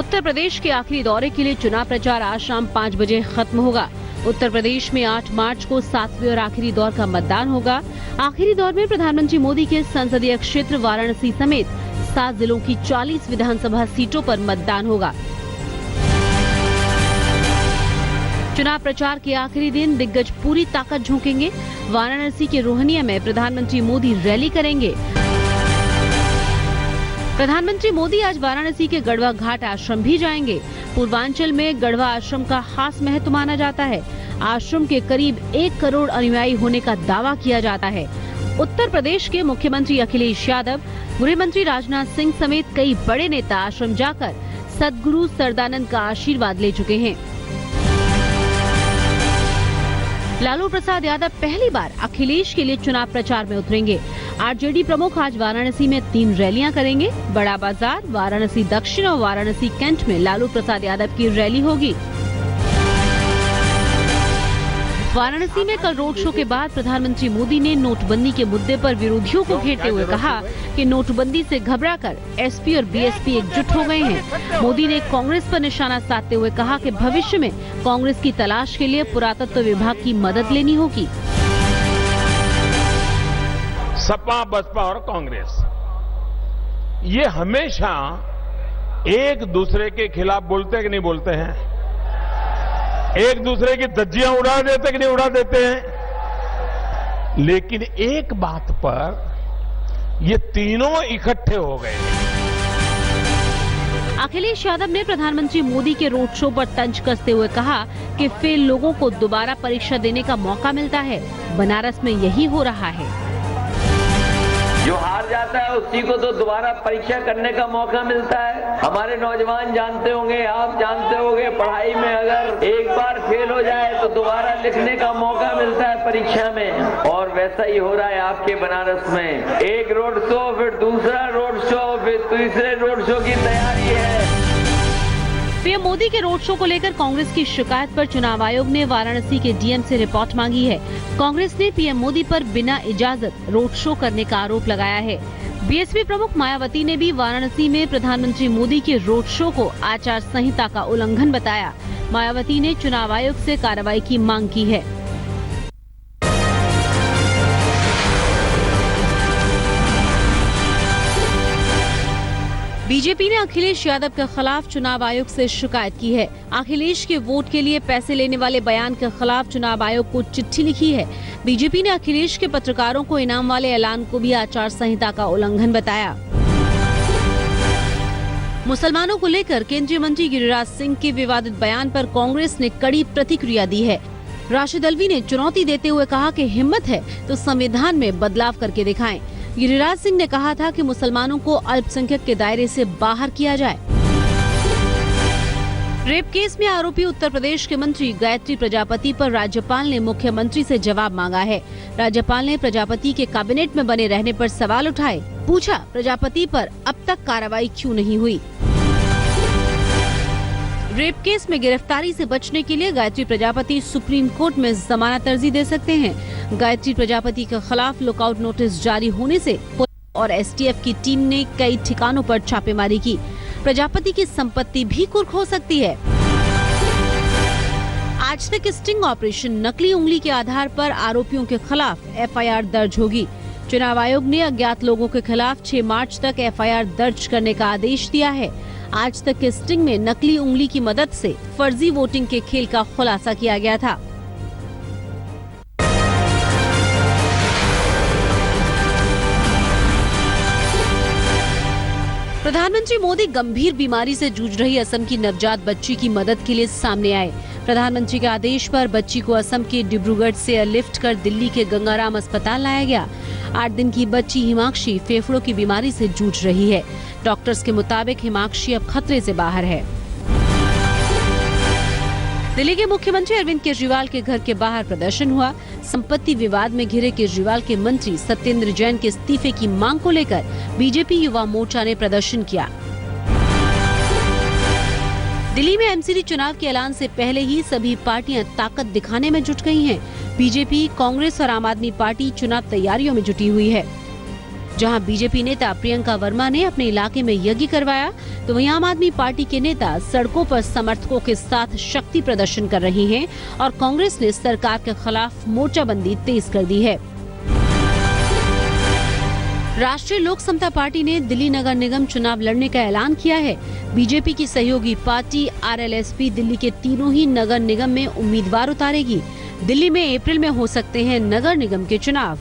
उत्तर प्रदेश के आखिरी दौरे के लिए चुनाव प्रचार आज शाम 5 बजे खत्म होगा। उत्तर प्रदेश में 8 मार्च को 7वें और आखिरी दौर का मतदान होगा। आखिरी दौर में प्रधानमंत्री मोदी के संसदीय क्षेत्र वाराणसी समेत 7 जिलों की 40 विधानसभा सीटों पर मतदान होगा। चुनाव प्रचार के आखिरी दिन दिग्गज पूरी ताकत झोंकेंगे। वाराणसी के रोहनिया में प्रधानमंत्री मोदी रैली करेंगे। प्रधानमंत्री मोदी आज वाराणसी के गढ़वा घाट आश्रम भी जाएंगे। पूर्वांचल में गढ़वा आश्रम का खास महत्व माना जाता है। आश्रम के करीब 1 करोड़ अनुयायी होने का दावा किया जाता है। उत्तर प्रदेश के मुख्यमंत्री अखिलेश यादव, गृह मंत्री राजनाथ सिंह समेत कई बड़े नेता आश्रम जाकर सद्गुरु सरदानंद का आशीर्वाद ले चुके हैं। लालू प्रसाद यादव पहली बार अखिलेश के लिए चुनाव प्रचार में उतरेंगे। आरजेडी प्रमुख आज वाराणसी में 3 रैलियां करेंगे। बड़ा बाजार, वाराणसी दक्षिण और वाराणसी कैंट में लालू प्रसाद यादव की रैली होगी। वाराणसी में कल रोड शो के बाद प्रधानमंत्री मोदी ने नोटबंदी के मुद्दे पर विरोधियों को घेरते हुए कहा कि नोटबंदी से घबराकर एसपी और बीएसपी एकजुट हो गए हैं। मोदी ने कांग्रेस पर निशाना साधते हुए कहा कि भविष्य में कांग्रेस की तलाश के लिए पुरातत्व विभाग की मदद लेनी होगी। सपा, बसपा और कांग्रेस ये हमेशा एक दूसरे के खिलाफ बोलते हैं कि नहीं बोलते हैं? एक दूसरे की धज्जियां उड़ा देते कि नहीं उड़ा देते हैं? लेकिन एक बात पर ये तीनों इकट्ठे हो गए। अखिलेश यादव ने प्रधानमंत्री मोदी के रोड शो पर तंज कसते हुए कहा कि फेल लोगों को दोबारा परीक्षा देने का मौका मिलता है। बनारस में यही हो रहा है। जो हार जाता है उसी को तो दोबारा परीक्षा करने का मौका मिलता है। हमारे नौजवान जानते होंगे, आप जानते होंगे, पढ़ाई में अगर एक बार फेल हो जाए तो दोबारा लिखने का मौका मिलता है परीक्षा में। और वैसा ही हो रहा है आपके बनारस में। एक रोड शो, फिर दूसरा रोड शो, फिर तीसरे रोड शो की तैयारी है। पीएम मोदी के रोड शो को लेकर कांग्रेस की शिकायत पर चुनाव आयोग ने वाराणसी के डीएम से रिपोर्ट मांगी है। कांग्रेस ने पीएम मोदी पर बिना इजाजत रोड शो करने का आरोप लगाया है। बीएसपी प्रमुख मायावती ने भी वाराणसी में प्रधानमंत्री मोदी के रोड शो को आचार संहिता का उल्लंघन बताया। मायावती ने चुनाव आयोग से कार्रवाई की मांग की है। बीजेपी ने अखिलेश यादव के खिलाफ चुनाव आयोग से शिकायत की है। अखिलेश के वोट के लिए पैसे लेने वाले बयान के खिलाफ चुनाव आयोग को चिट्ठी लिखी है। बीजेपी ने अखिलेश के पत्रकारों को इनाम वाले ऐलान को भी आचार संहिता का उल्लंघन बताया। मुसलमानों को लेकर केंद्रीय मंत्री गिरिराज सिंह के विवादित बयान पर कांग्रेस ने कड़ी प्रतिक्रिया दी है। राशिद अल्वी ने चुनौती देते हुए कहा कि हिम्मत है तो संविधान में बदलाव करके दिखाएं। गिरिराज सिंह ने कहा था कि मुसलमानों को अल्पसंख्यक के दायरे से बाहर किया जाए। रेप केस में आरोपी उत्तर प्रदेश के मंत्री गायत्री प्रजापति पर राज्यपाल ने मुख्यमंत्री से जवाब मांगा है। राज्यपाल ने प्रजापति के कैबिनेट में बने रहने पर सवाल उठाए। पूछा, प्रजापति पर अब तक कार्रवाई क्यों नहीं हुई? रेप केस में गिरफ्तारी से बचने के लिए गायत्री प्रजापति सुप्रीम कोर्ट में जमानत अर्जी दे सकते हैं। गायत्री प्रजापति के खिलाफ लुकआउट नोटिस जारी होने से और एसटीएफ की टीम ने कई ठिकानों पर छापेमारी की। प्रजापति की संपत्ति भी कुर्क हो सकती है। आज तक स्टिंग ऑपरेशन नकली उंगली के आधार पर आरोपियों के खिलाफ एफआईआर दर्ज होगी। चुनाव आयोग ने अज्ञात लोगों के खिलाफ 6 मार्च तक एफआईआर दर्ज करने का आदेश दिया है। आज तक के स्टिंग में नकली उंगली की मदद से फर्जी वोटिंग के खेल का खुलासा किया गया था। प्रधानमंत्री मोदी गंभीर बीमारी से जूझ रही असम की नवजात बच्ची की मदद के लिए सामने आए। प्रधानमंत्री के आदेश पर बच्ची को असम के डिब्रूगढ़ से एयरलिफ्ट कर दिल्ली के गंगाराम अस्पताल लाया गया। 8 दिन की बच्ची हिमाक्षी फेफड़ों की बीमारी से जूझ रही है। डॉक्टर्स के मुताबिक हिमाक्षी अब खतरे से बाहर है। दिल्ली के मुख्यमंत्री अरविंद केजरीवाल के घर के बाहर प्रदर्शन हुआ। संपत्ति विवाद में घिरे केजरीवाल के मंत्री सत्येंद्र जैन के इस्तीफे की मांग को लेकर बीजेपी युवा मोर्चा ने प्रदर्शन किया। दिल्ली में एमसीडी चुनाव के ऐलान से पहले ही सभी पार्टियां ताकत दिखाने में जुट गई हैं। बीजेपी, कांग्रेस और आम आदमी पार्टी चुनाव तैयारियों में जुटी हुई है। जहां बीजेपी नेता प्रियंका वर्मा ने अपने इलाके में यज्ञ करवाया, तो वहीं आम आदमी पार्टी के नेता सड़कों पर समर्थकों के साथ शक्ति प्रदर्शन कर रहे हैं और कांग्रेस ने सरकार के खिलाफ मोर्चाबंदी तेज कर दी है। राष्ट्रीय लोक समता पार्टी ने दिल्ली नगर निगम चुनाव लड़ने का ऐलान किया है। बीजेपी की सहयोगी पार्टी आरएलएसपी दिल्ली के तीनों ही नगर निगम में उम्मीदवार उतारेगी। दिल्ली में अप्रैल में हो सकते हैं नगर निगम के चुनाव।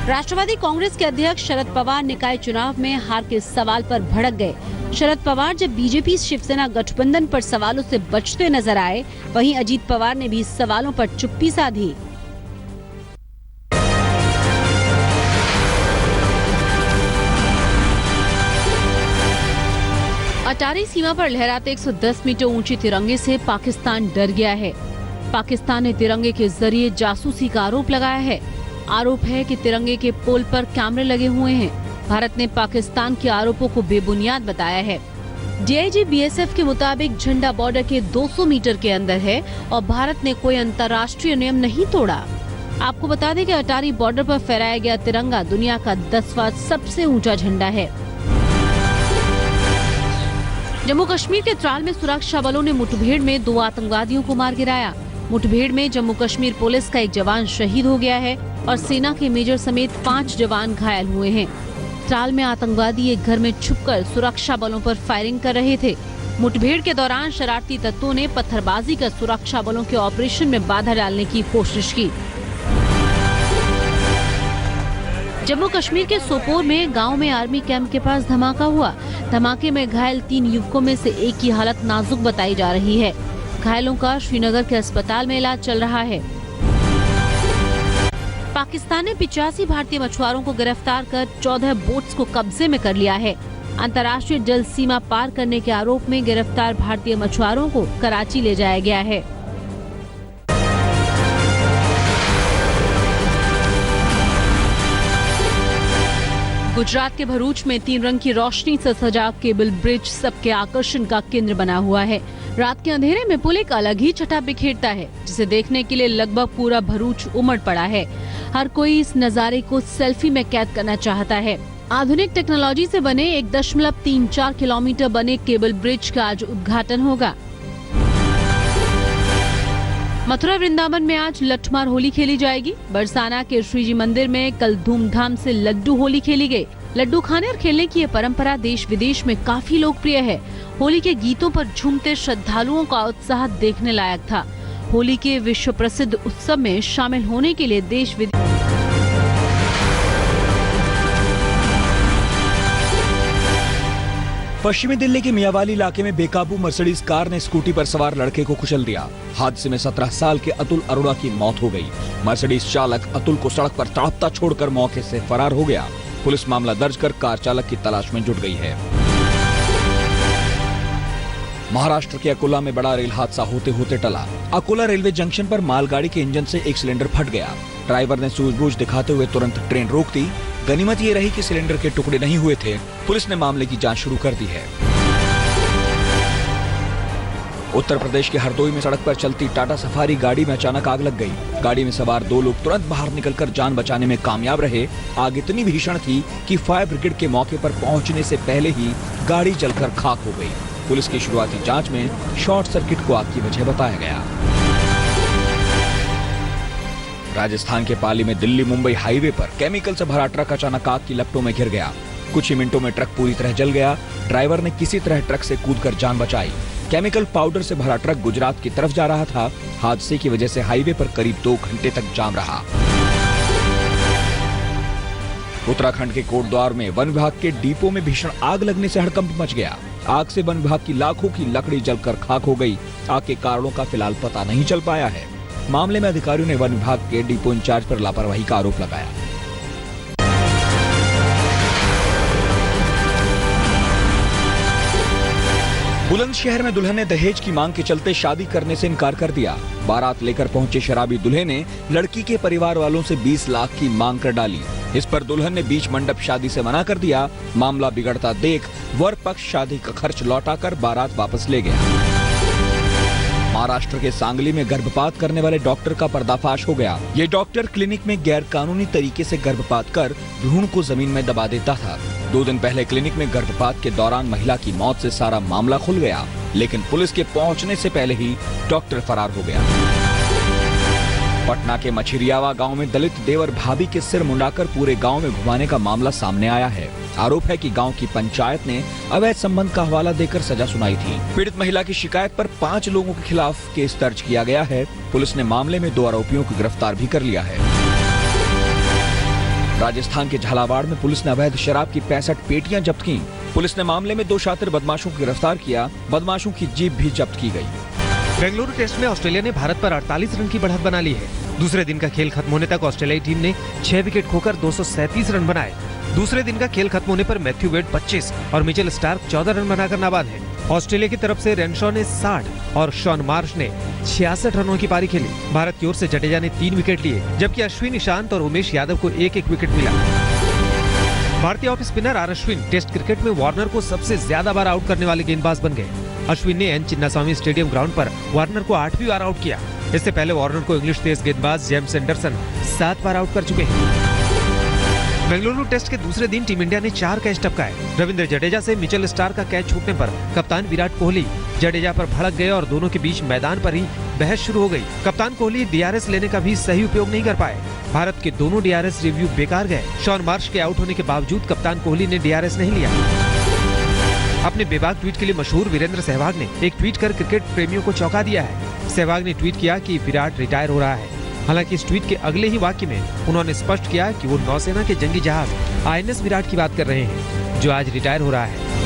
राष्ट्रवादी कांग्रेस के अध्यक्ष शरद पवार निकाय चुनाव में हार के सवाल पर भड़क गए। शरद पवार जब बीजेपी शिवसेना गठबंधन पर सवालों से बचते नजर आए, वहीं अजीत पवार ने भी सवालों पर चुप्पी साधी। अटारी सीमा पर लहराते 110 मीटर ऊंचे तिरंगे से पाकिस्तान डर गया है। पाकिस्तान ने तिरंगे के जरिए जासूसी का आरोप लगाया है। आरोप है कि तिरंगे के पोल पर कैमरे लगे हुए हैं। भारत ने पाकिस्तान के आरोपों को बेबुनियाद बताया है। डीआईजी बीएसएफ के मुताबिक झंडा बॉर्डर के 200 मीटर के अंदर है और भारत ने कोई अंतर्राष्ट्रीय नियम नहीं तोड़ा। आपको बता दें कि अटारी बॉर्डर पर फहराया गया तिरंगा दुनिया का 10वां सबसे ऊंचा झंडा है। जम्मू कश्मीर के त्राल में सुरक्षा बलों ने मुठभेड़ में 2 आतंकवादियों को मार गिराया। मुठभेड़ में जम्मू कश्मीर पुलिस का एक जवान शहीद हो गया है और सेना के मेजर समेत 5 जवान घायल हुए हैं। त्राल में आतंकवादी एक घर में छुपकर सुरक्षा बलों पर फायरिंग कर रहे थे। मुठभेड़ के दौरान शरारती तत्वों ने पत्थरबाजी कर सुरक्षा बलों के ऑपरेशन में बाधा डालने की कोशिश की। जम्मू कश्मीर के सोपोर में गांव में आर्मी कैंप के पास धमाका हुआ। धमाके में घायल 3 युवकों में से एक की हालत नाजुक बताई जा रही है। घायलों का श्रीनगर के अस्पताल में इलाज चल रहा है। पाकिस्तान ने 85 भारतीय मछुआरों को गिरफ्तार कर 14 बोट्स को कब्जे में कर लिया है। अंतर्राष्ट्रीय जल सीमा पार करने के आरोप में गिरफ्तार भारतीय मछुआरों को कराची ले जाया गया है। गुजरात के भरूच में 3 रंग की रोशनी से सजा केबल ब्रिज सबके आकर्षण का केंद्र बना हुआ है। रात के अंधेरे में पुल एक अलग ही छटा बिखेरता है, जिसे देखने के लिए लगभग पूरा भरूच उमड़ पड़ा है। हर कोई इस नजारे को सेल्फी में कैद करना चाहता है। आधुनिक टेक्नोलॉजी से बने 1.34 किलोमीटर बने केबल ब्रिज का आज उद्घाटन होगा। मथुरा वृंदावन में आज लठमार होली खेली जाएगी। बरसाना के श्रीजी मंदिर में कल धूमधाम से लड्डू होली खेली गई। लड्डू खाने और खेलने की ये परंपरा देश विदेश में काफी लोकप्रिय है। होली के गीतों पर झूमते श्रद्धालुओं का उत्साह देखने लायक था। होली के विश्व प्रसिद्ध उत्सव में शामिल होने के लिए देश विदेश पश्चिमी दिल्ली के मियावाली इलाके में बेकाबू मर्सिडीज कार ने स्कूटी पर सवार लड़के को कुचल दिया। हादसे में 17 साल के अतुल अरोड़ा की मौत हो गई। मर्सिडीज चालक अतुल को सड़क पर तड़पता छोड़कर मौके से फरार हो गया। पुलिस मामला दर्ज कर कार चालक की तलाश में जुट गई है। महाराष्ट्र के अकोला में बड़ा रेल हादसा होते होते टला। अकोला रेलवे जंक्शन पर मालगाड़ी के इंजन से एक सिलेंडर फट गया। ड्राइवर ने सूझबूझ दिखाते हुए तुरंत ट्रेन रोक दी। गनीमत ये रही कि सिलेंडर के टुकड़े नहीं हुए थे। पुलिस ने मामले की जांच शुरू कर दी है। उत्तर प्रदेश के हरदोई में सड़क पर चलती टाटा सफारी गाड़ी में अचानक आग लग गई। गाड़ी में सवार 2 लोग तुरंत बाहर निकलकर जान बचाने में कामयाब रहे। आग इतनी भीषण थी कि फायर ब्रिगेड के मौके पर पहुंचने से पहले ही गाड़ी जलकर खाक हो गई। पुलिस की शुरुआती जांच में शॉर्ट सर्किट को आग की वजह बताया गया। राजस्थान के पाली में दिल्ली मुंबई हाईवे पर केमिकल से भरा ट्रक अचानक आग की लपटों में घिर गया। कुछ ही मिनटों में ट्रक पूरी तरह जल गया। ड्राइवर ने किसी तरह ट्रक से कूदकर जान बचाई। केमिकल पाउडर से भरा ट्रक गुजरात की तरफ जा रहा था। हादसे की वजह से हाईवे पर करीब 2 घंटे तक जाम रहा। उत्तराखंड के कोटद्वार में वन विभाग के डिपो में भीषण आग लगने से हड़कंप मच गया। आग से वन विभाग की लाखों की लकड़ी जलकर खाक हो गई। आग के कारणों का फिलहाल पता नहीं चल पाया है। मामले में अधिकारियों ने वन विभाग के डिपो इंचार्ज पर लापरवाही का आरोप लगाया। बुलंदशहर में दुल्हन ने दहेज की मांग के चलते शादी करने से इनकार कर दिया। बारात लेकर पहुंचे शराबी दूल्हे ने लड़की के परिवार वालों से 20 लाख की मांग कर डाली। इस पर दुल्हन ने बीच मंडप शादी से मना कर दिया। मामला बिगड़ता देख वर पक्ष शादी का खर्च लौटाकर बारात वापस ले गया। महाराष्ट्र के सांगली में गर्भपात करने वाले डॉक्टर का पर्दाफाश हो गया। ये डॉक्टर क्लिनिक में गैर कानूनी तरीके से गर्भपात कर भ्रूण को जमीन में दबा देता था। 2 दिन पहले क्लिनिक में गर्भपात के दौरान महिला की मौत से सारा मामला खुल गया, लेकिन पुलिस के पहुंचने से पहले ही डॉक्टर फरार हो गया। पटना के मछिरियावा गांव में दलित देवर भाभी के सिर मुंडाकर पूरे गांव में घुमाने का मामला सामने आया है। आरोप है कि गांव की पंचायत ने अवैध संबंध का हवाला देकर सजा सुनाई थी। पीड़ित महिला की शिकायत पर 5 लोगों के खिलाफ केस दर्ज किया गया है। पुलिस ने मामले में 2 आरोपियों को गिरफ्तार भी कर लिया है। राजस्थान के झालावाड़ में पुलिस ने अवैध शराब की 65 पेटियां जब्त की। पुलिस ने मामले में 2 शातिर बदमाशों को गिरफ्तार किया। बदमाशों की जीप भी जब्त की गई। बेंगलुरु टेस्ट में ऑस्ट्रेलिया ने भारत पर 48 रन की बढ़त बना ली है। दूसरे दिन का खेल खत्म होने तक ऑस्ट्रेलियाई टीम ने 6 विकेट खोकर 237 रन बनाए। दूसरे दिन का खेल खत्म होने पर मैथ्यू वेड 25 और मिचेल स्टार्क 14 रन बनाकर नाबाद है। ऑस्ट्रेलिया की तरफ से रेनशॉ ने 60 और शॉन मार्श ने 66 रनों की पारी खेली। भारत की ओर से जडेजा ने 3 विकेट लिए, जबकि अश्विन, ईशांत और उमेश यादव को 1-1 विकेट मिला। भारतीय off spinner R Ashwin test cricket में वार्नर को सबसे ज्यादा बार आउट करने वाले गेंदबाज बन गए। अश्विन ने एन चिन्नास्वामी स्टेडियम ग्राउंड पर वार्नर को 8वीं बार आउट किया। इससे पहले वार्नर को इंग्लिश तेज गेंदबाज जेम्स एंडरसन 7 बार आउट कर चुके हैं। बेंगलुरु टेस्ट के दूसरे दिन टीम इंडिया ने 4 कैच टपकाए। रविंद्र जडेजा से मिचेल स्टार्क का कैच छूटने पर कप्तान विराट कोहली जडेजा पर भड़क गए और दोनों के बीच मैदान पर ही बहस शुरू हो गई। कप्तान कोहली डीआरएस लेने का भी सही उपयोग नहीं कर पाए। भारत के दोनों डीआरएस रिव्यू बेकार गए। शॉन मार्श के आउट होने के बावजूद कप्तान कोहली ने डीआरएस नहीं लिया। अपने बेबाक ट्वीट के लिए मशहूर वीरेंद्र सहवाग ने एक ट्वीट कर क्रिकेट प्रेमियों को चौंका दिया है। सहवाग ने ट्वीट किया कि विराट रिटायर हो रहा है। हालांकि इस ट्वीट के अगले ही वाक्य में उन्होंने स्पष्ट किया कि वो नौसेना के जंगी जहाज आईएनएस विराट की बात कर रहे हैं, जो आज रिटायर हो रहा है।